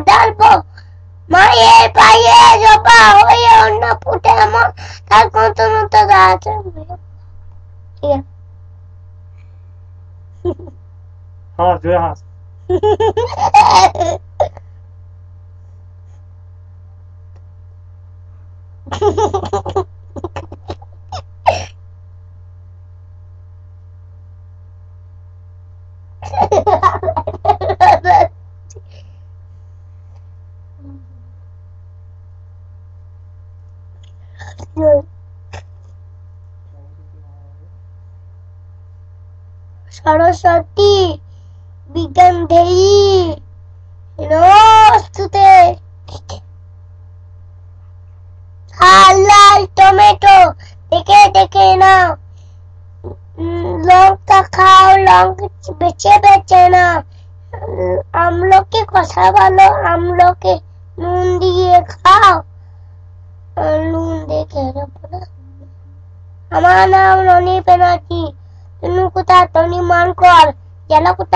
ডালবো মায়ের পায়ে জবা হয়ে অন্য ফুটে আমার তার কত মতো গাছ ঠিক আছে হাস জোরে হাস সরস্বতী বিজ্ঞান দেই নমস্তুতে লাল টমেটো দেখে দেখে নাও লঙ্কা খাও লঙ্কা বেছে বেছে নাও আমলকি কথা বলো আমলকি নুন দিয়ে খাও নুন দিয়ে খেয়ে আমার নাম রনি ব্যানার্জি তুমি কোথায় টনি মানকর জেলা কোথায়